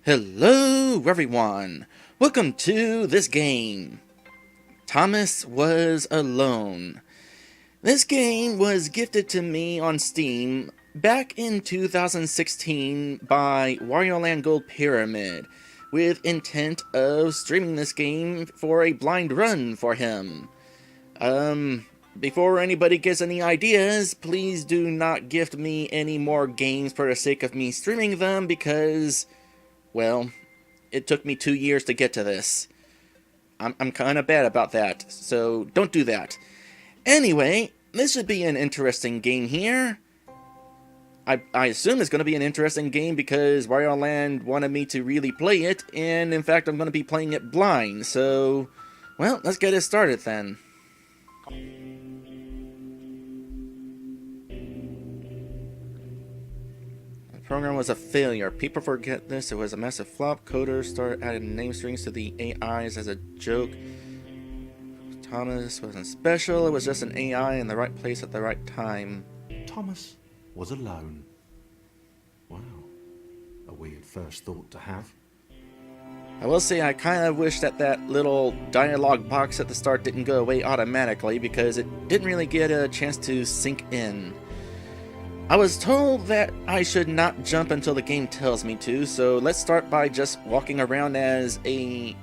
Hello everyone! Welcome to this game. Thomas Was Alone. This game was gifted to me on Steam back in 2016 by Wario Land Gold Pyramid, with intent of streaming this game for a blind run for him. Before anybody gets any ideas, please do not gift me any more games for the sake of me streaming them because, well, it took me 2 years to get to this. I'm kind of bad about that, so don't do that. Anyway, this should be an interesting game here. I assume it's going to be an interesting game because Wario Land wanted me to really play it, and in fact I'm going to be playing it blind, so, well, let's get it started then. The program was a failure. People forget this. It was a massive flop. Coders started adding name strings to the AIs as a joke. Thomas wasn't special. It was just an AI in the right place at the right time. Thomas was alone. Wow. A weird first thought to have. I will say I kind of wish that little dialogue box at the start didn't go away automatically because it didn't really get a chance to sink in. I was told that I should not jump until the game tells me to, so let's start by just walking around as a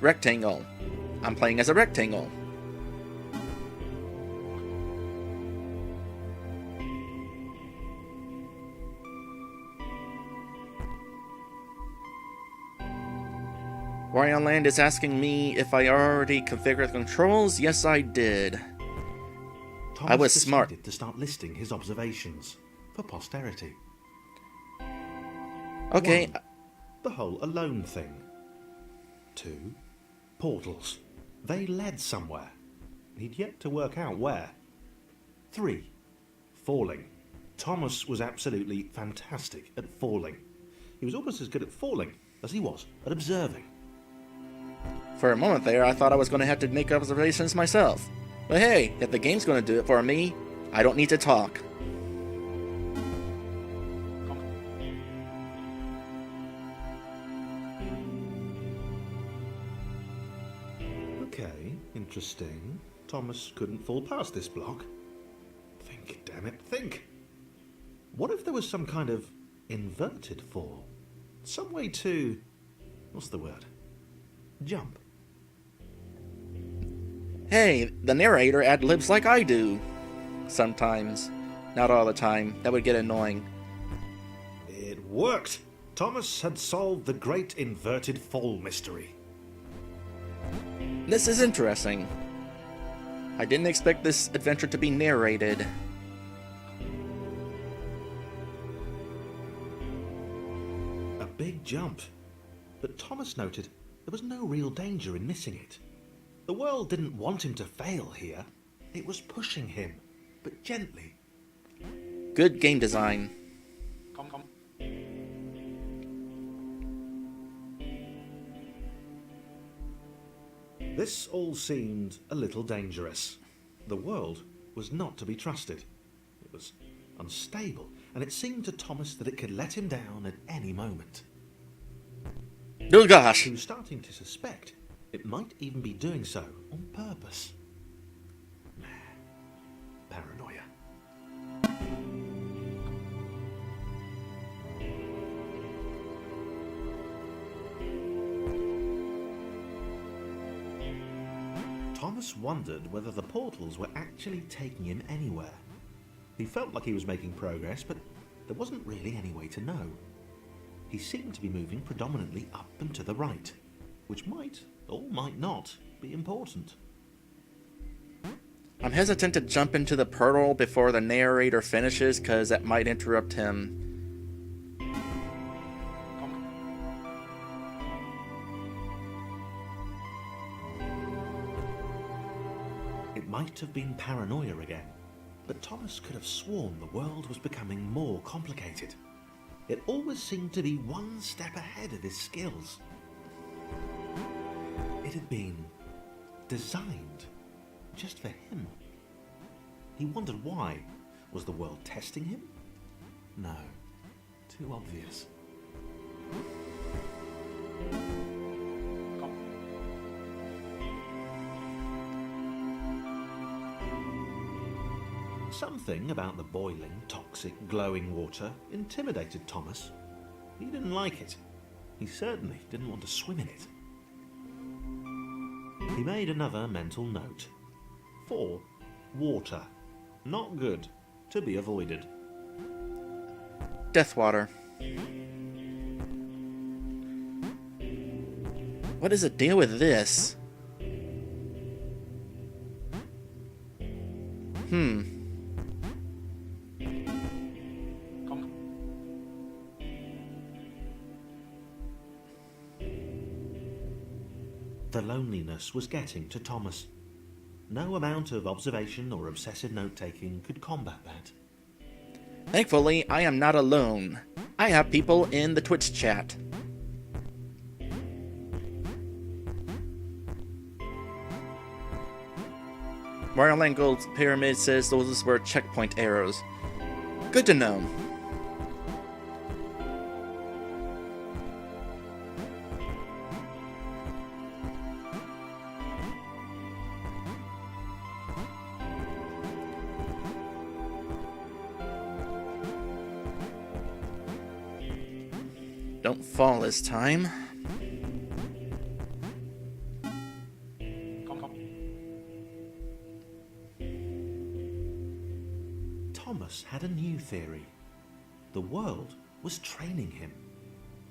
rectangle. I'm playing as a rectangle. Wario Land is asking me if I already configured the controls. Yes, I did. Thomas I was smart. decided to start listing his observations for posterity. Okay. 1, the whole alone thing. 2, portals. They led somewhere. He'd yet to work out where. 3, falling. Thomas was absolutely fantastic at falling. He was almost as good at falling as he was at observing. For a moment there, I thought I was going to have to make observations myself. But hey, if the game's going to do it for me, I don't need to talk. Okay, interesting. Thomas couldn't fall past this block. Think, damn it, think. What if there was some kind of inverted fall? Some way to... what's the word? Jump. Hey, the narrator ad-libs like I do. Sometimes. Not all the time. That would get annoying. It worked! Thomas had solved the great inverted fall mystery. This is interesting. I didn't expect this adventure to be narrated. A big jump. But Thomas noted there was no real danger in missing it. The world didn't want him to fail here. It was pushing him, but gently. Good game design. This all seemed a little dangerous. The world was not to be trusted. It was unstable, and it seemed to Thomas that it could let him down at any moment. Oh gosh! He was starting to suspect it might even be doing so on purpose. Paranoia. Thomas wondered whether the portals were actually taking him anywhere. He felt like he was making progress, but there wasn't really any way to know. He seemed to be moving predominantly up and to the right, which might, or might not, be important. I'm hesitant to jump into the portal before the narrator finishes, because that might interrupt him. It might have been paranoia again, but Thomas could have sworn the world was becoming more complicated. It always seemed to be one step ahead of his skills. It had been designed just for him. He wondered why. Was the world testing him? No. Too obvious. Something about the boiling, toxic, glowing water intimidated Thomas. He didn't like it. He certainly didn't want to swim in it. He made another mental note. 4. Water. Not good. To be avoided. Deathwater. What is the deal with this? The loneliness was getting to Thomas. No amount of observation or obsessive note-taking could combat that. Thankfully, I am not alone. I have people in the Twitch chat. Mario Land Gold's Pyramid says those were checkpoint arrows. Good to know. Don't fall this time. Thomas had a new theory. The world was training him.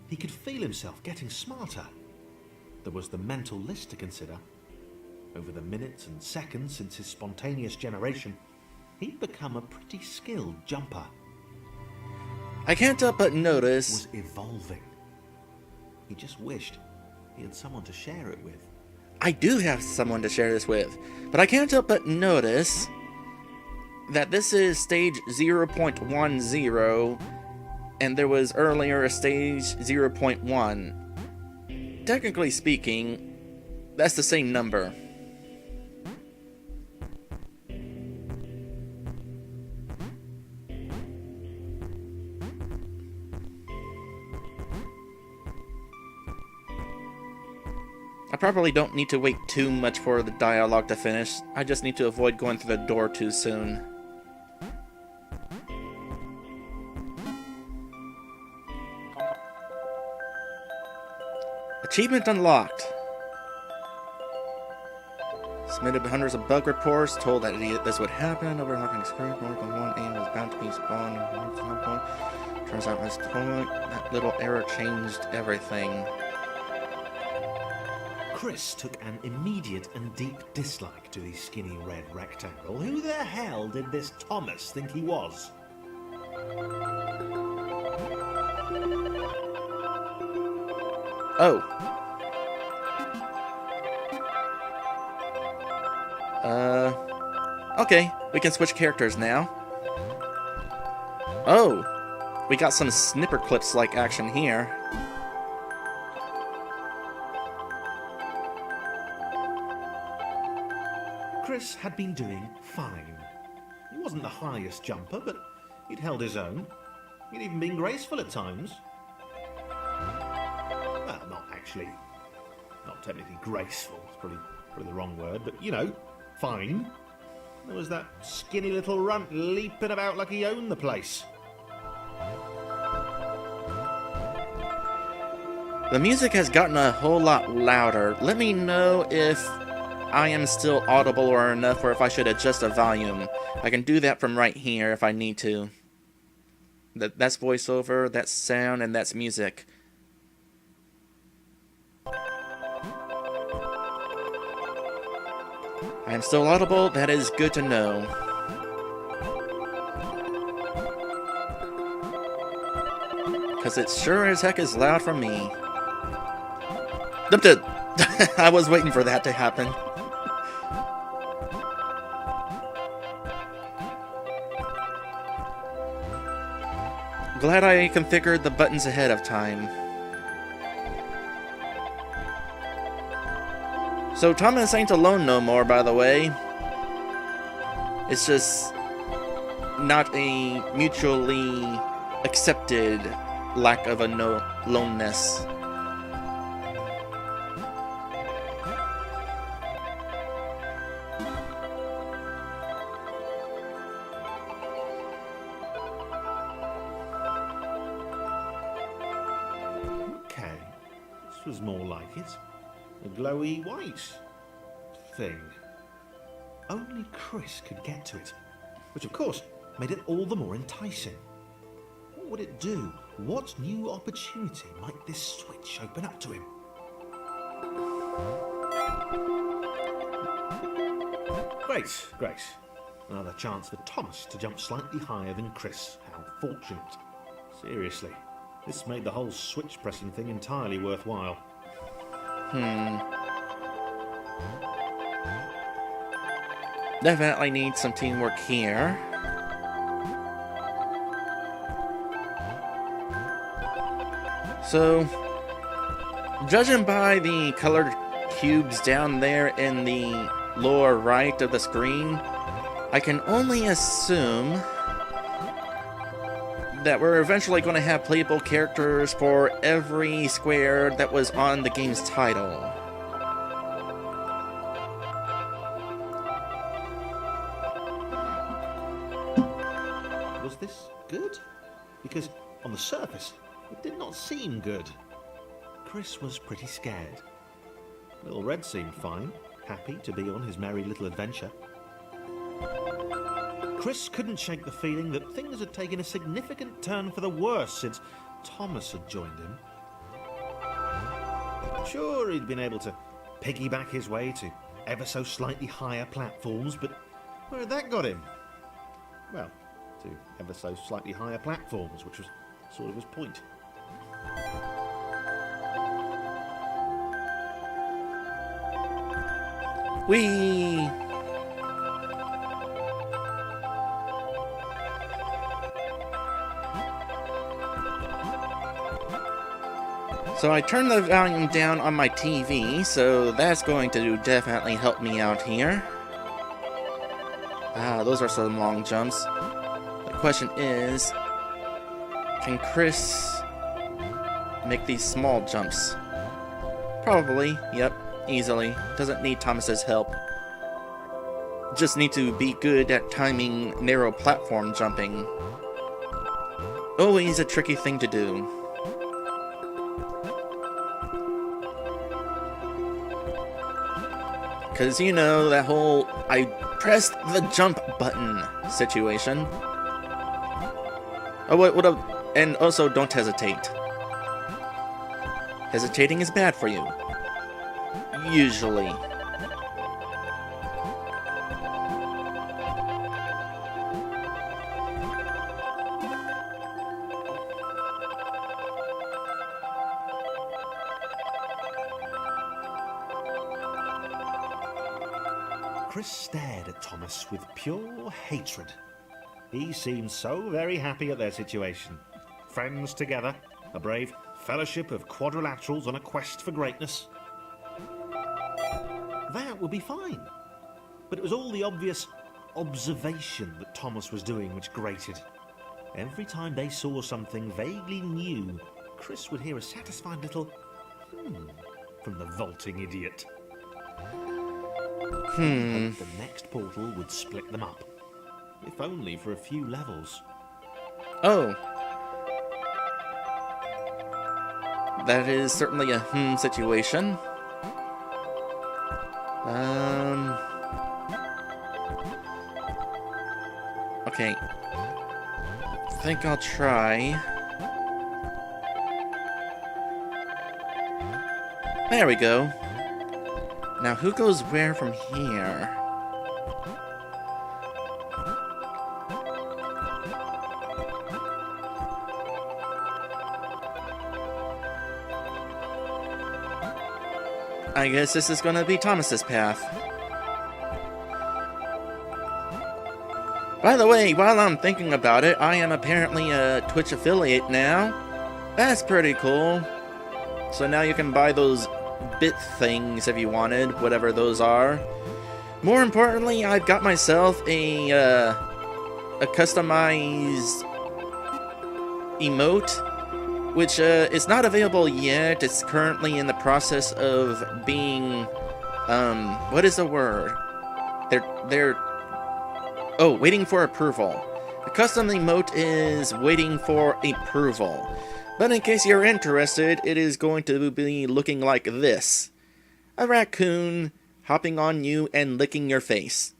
He could feel himself getting smarter. There was the mental list to consider. Over the minutes and seconds since his spontaneous generation, he'd become a pretty skilled jumper. I can't help but notice... Was evolving. He just wished he had someone to share it with. I do have someone to share this with, but I can't help but notice that this is stage 0.10, and there was earlier a stage 0.1. Technically speaking, that's the same number. I probably don't need to wait too much for the dialogue to finish. I just need to avoid going through the door too soon. Achievement unlocked. Submitted hundreds of bug reports, told that this would happen. Overlocking experience, more than one aim was bound to be spawned. Turns out that little error changed everything. Chris took an immediate and deep dislike to the skinny red rectangle. Who the hell did this Thomas think he was? Oh. Okay, we can switch characters now. Oh, we got some snipper clips-like action here. Chris had been doing fine. He wasn't the highest jumper, but he'd held his own. He'd even been graceful at times. Well, not technically graceful, it's probably the wrong word, but you know, fine. There was that skinny little runt leaping about like he owned the place. The music has gotten a whole lot louder. Let me know if I am still audible or enough, or if I should adjust the volume. I can do that from right here if I need to. That's voiceover, that's sound, and that's music. I am still audible, that is good to know. Because it sure as heck is loud for me. I was waiting for that to happen. Glad I configured the buttons ahead of time. So Thomas ain't alone no more, by the way. It's just not a mutually accepted lack of aloneness. This was more like it. A glowy white thing. Only Chris could get to it, which of course made it all the more enticing. What would it do? What new opportunity might this switch open up to him? Great, great. Another chance for Thomas to jump slightly higher than Chris. How fortunate. Seriously, this made the whole switch pressing thing entirely worthwhile. Definitely need some teamwork here. So, judging by the colored cubes down there in the lower right of the screen, I can only assume that we're eventually going to have playable characters for every square that was on the game's title. Was this good? Because on the surface, it did not seem good. Chris was pretty scared. Little Red seemed fine, happy to be on his merry little adventure. Chris couldn't shake the feeling that things had taken a significant turn for the worse since Thomas had joined him. Sure, he'd been able to piggyback his way to ever so slightly higher platforms, but where had that got him? Well, to ever so slightly higher platforms, which was sort of his point. Whee! So I turned the volume down on my TV, so that's going to definitely help me out here. Ah, those are some long jumps. The question is, can Chris make these small jumps? Probably, yep, easily. Doesn't need Thomas's help. Just need to be good at timing narrow platform jumping. Always a tricky thing to do. Because, you know, that whole I pressed the jump button situation. Oh, what and also don't hesitate. Hesitating is bad for you. Usually. Chris stared at Thomas with pure hatred. He seemed so very happy at their situation. Friends together, a brave fellowship of quadrilaterals on a quest for greatness. That would be fine. But it was all the obvious observation that Thomas was doing which grated. Every time they saw something vaguely new, Chris would hear a satisfied little from the vaulting idiot. Hoped the next portal would split them up. If only for a few levels. Oh. That is certainly a situation. Okay. I think I'll try. There we go. Now, who goes where from here? I guess this is going to be Thomas's path. By the way, while I'm thinking about it, I am apparently a Twitch affiliate now. That's pretty cool. So now you can buy those bit things if you wanted, whatever those are. More importantly, I've got myself a customized emote, which is not available yet. It's currently in the process of being what is the word? They're waiting for approval. The custom emote is waiting for approval. But in case you're interested, it is going to be looking like this. A raccoon hopping on you and licking your face.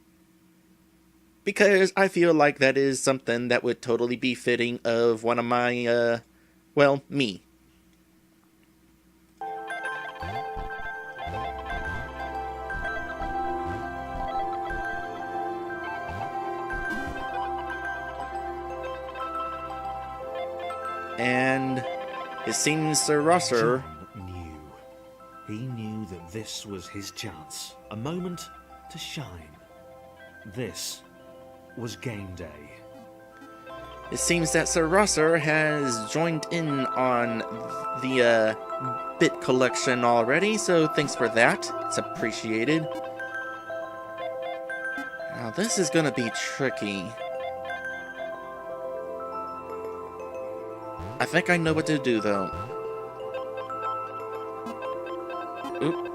Because I feel like that is something that would totally be fitting of one of my, well, me. And it seems Sir Rosser knew. He knew that this was his chance. A moment to shine. This was game day. It seems that Sir Rosser has joined in on the bit collection already, so thanks for that. It's appreciated. Now this is gonna be tricky. I think I know what to do though. Oop.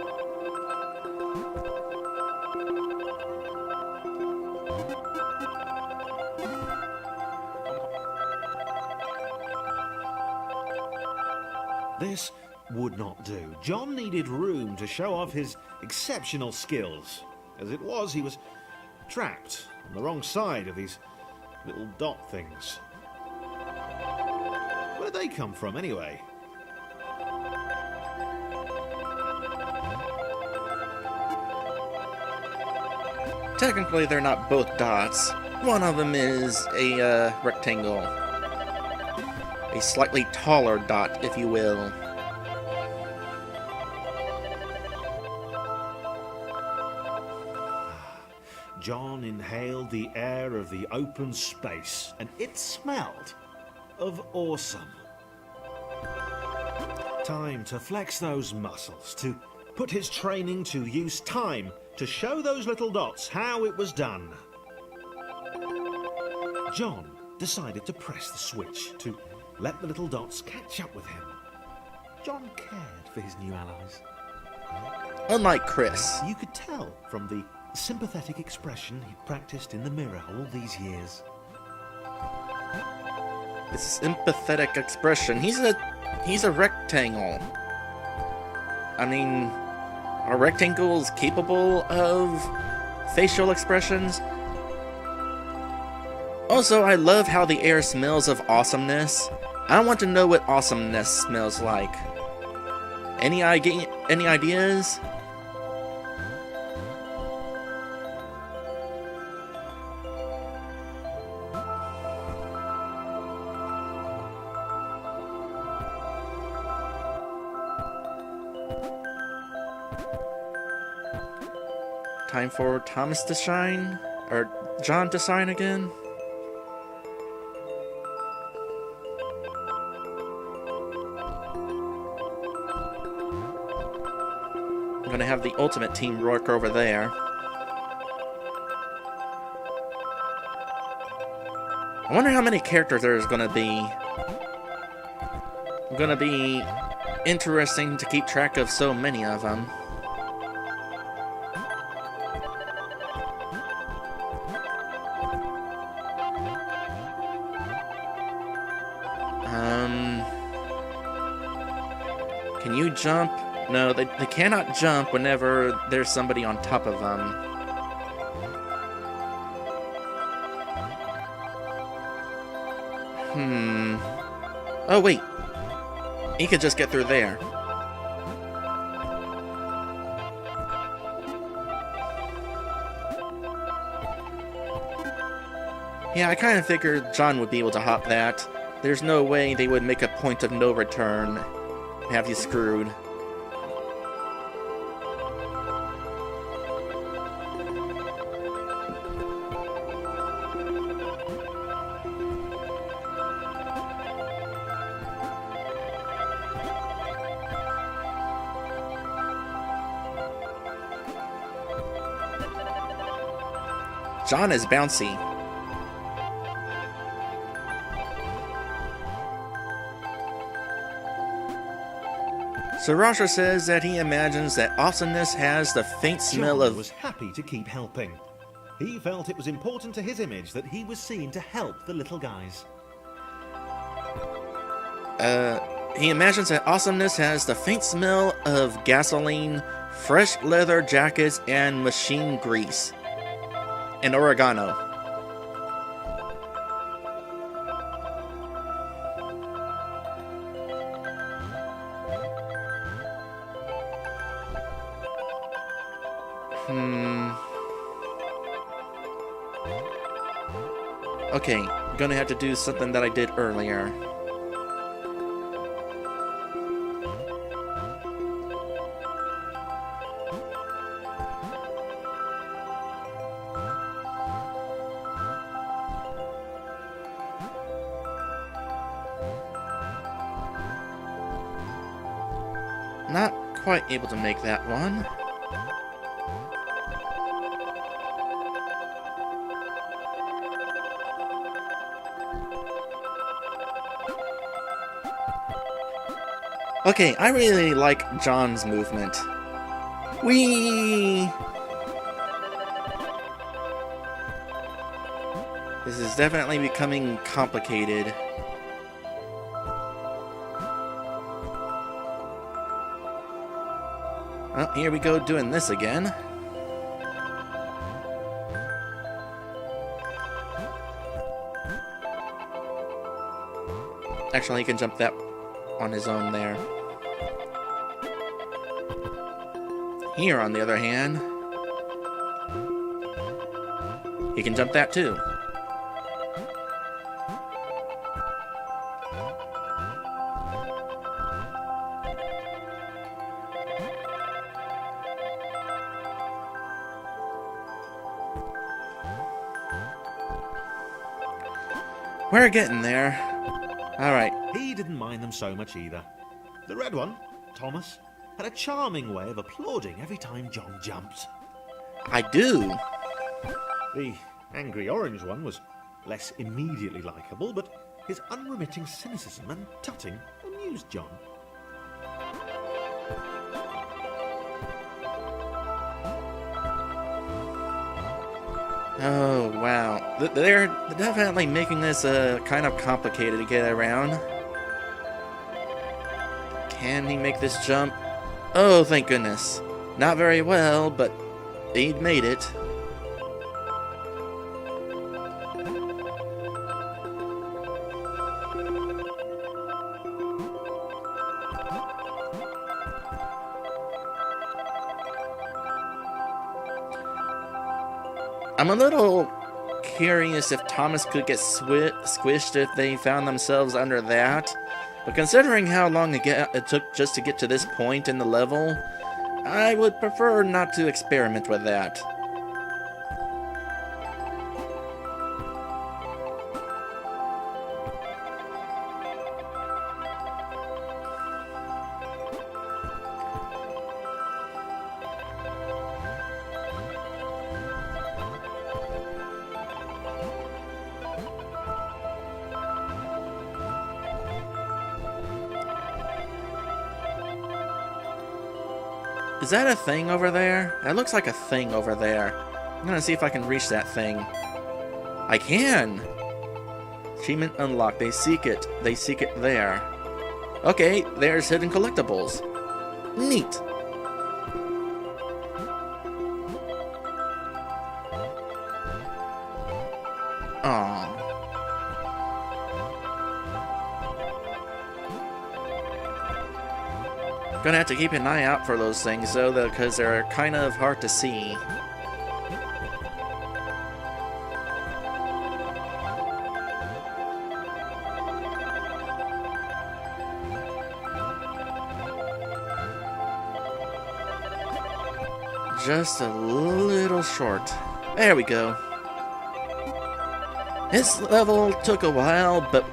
This would not do. John needed room to show off his exceptional skills. As it was, he was trapped on the wrong side of these little dot things. Where'd they come from, anyway? Technically, they're not both dots. One of them is a rectangle. A slightly taller dot, if you will. John inhaled the air of the open space, and it smelled of awesome. Time to flex those muscles, to put his training to use, time to show those little dots how it was done. John decided to press the switch, to let the little dots catch up with him. John cared for his new allies. Unlike Chris. You could tell from the sympathetic expression he'd practiced in the mirror all these years. It's sympathetic expression. He's a rectangle. I mean, are rectangles capable of facial expressions? Also, I love how the air smells of awesomeness. I want to know what awesomeness smells like. Any ideas? Time for Thomas to shine? Or John to shine again? I'm gonna have the ultimate team work over there. I wonder how many characters there's gonna be. It's gonna be interesting to keep track of so many of them. Can you jump? No, they cannot jump whenever there's somebody on top of them. Oh, wait. He could just get through there. Yeah, I kind of figured John would be able to hop that. There's no way they would make a point of no return and have you screwed. John is bouncy. Sir Rawr says that he imagines that awesomeness has the faint smell John of... was happy to keep helping. He felt it was important to his image that he was seen to help the little guys. He imagines that awesomeness has the faint smell of gasoline, fresh leather jackets, and machine grease. And oregano. Okay, gonna have to do something that I did earlier. Not quite able to make that one. Okay, I really like John's movement. Whee! This is definitely becoming complicated. Well, here we go doing this again. Actually, he can jump that on his own there. Here, on the other hand, he can jump that too. We're getting there. Alright. He didn't mind them so much either. The red one, Thomas, had a charming way of applauding every time John jumped. I do. The angry orange one was less immediately likeable, but his unremitting cynicism and tutting amused John. Oh, wow. They're definitely making this kind of complicated to get around. Can he make this jump? Oh, thank goodness. Not very well, but he made it. I'm a little curious if Thomas could get squished if they found themselves under that. But considering how long it took just to get to this point in the level, I would prefer not to experiment with that. Is that a thing over there? That looks like a thing over there. I'm gonna see if I can reach that thing. I can! Achievement unlocked. They seek it. They seek it there. Okay, there's hidden collectibles. Neat. Aww. Gonna have to keep an eye out for those things though, because they're kind of hard to see. Just a little short. There we go. This level took a while, but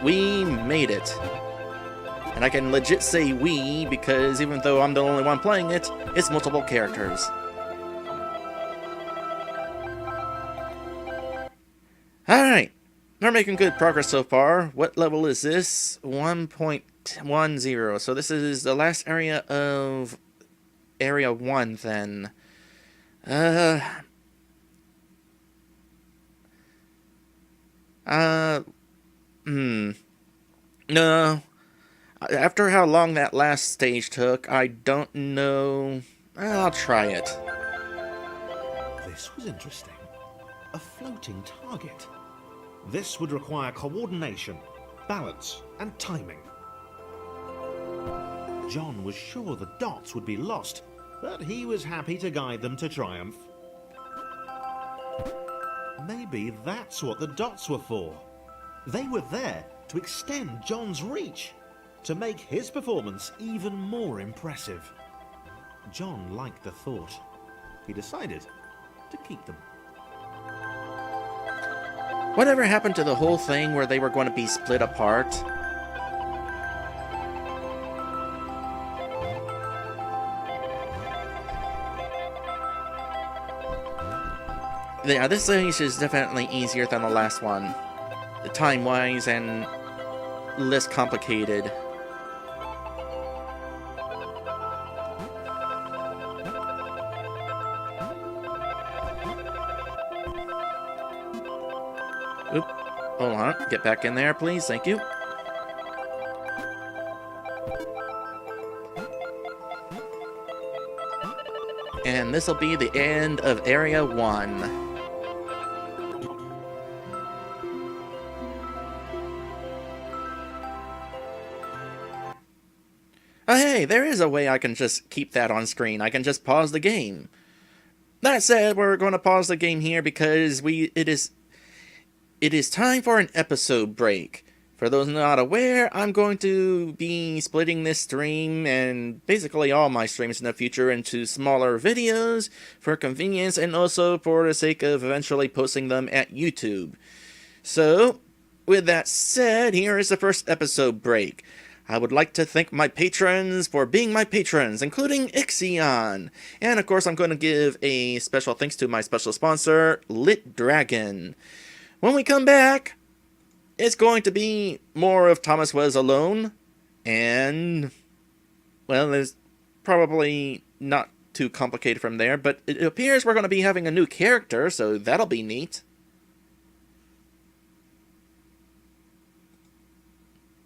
we made it. And I can legit say we, because even though I'm the only one playing it, it's multiple characters. Alright, we're making good progress so far. What level is this? 1.10. So this is the last area of Area 1 then. No. After how long that last stage took, I don't know. I'll try it. This was interesting. A floating target. This would require coordination, balance, and timing. John was sure the dots would be lost, but he was happy to guide them to triumph. Maybe that's what the dots were for. They were there to extend John's reach, to make his performance even more impressive. John liked the thought. He decided to keep them. Whatever happened to the whole thing where they were going to be split apart? Yeah, this stage is definitely easier than the last one. Time-wise and less complicated. Oop. Hold on. Get back in there, please. Thank you. And this will be the end of Area 1. Oh, hey, there is a way I can just keep that on screen. I can just pause the game. That said, we're going to pause the game here because it is time for an episode break. For those not aware, I'm going to be splitting this stream and basically all my streams in the future into smaller videos for convenience and also for the sake of eventually posting them at YouTube. So, with that said, here is the first episode break. I would like to thank my patrons for being my patrons, including Ixion. And of course, I'm going to give a special thanks to my special sponsor, Lit Dragon. When we come back, it's going to be more of Thomas Was Alone. And, well, there's probably not too complicated from there, but it appears we're going to be having a new character, so that'll be neat.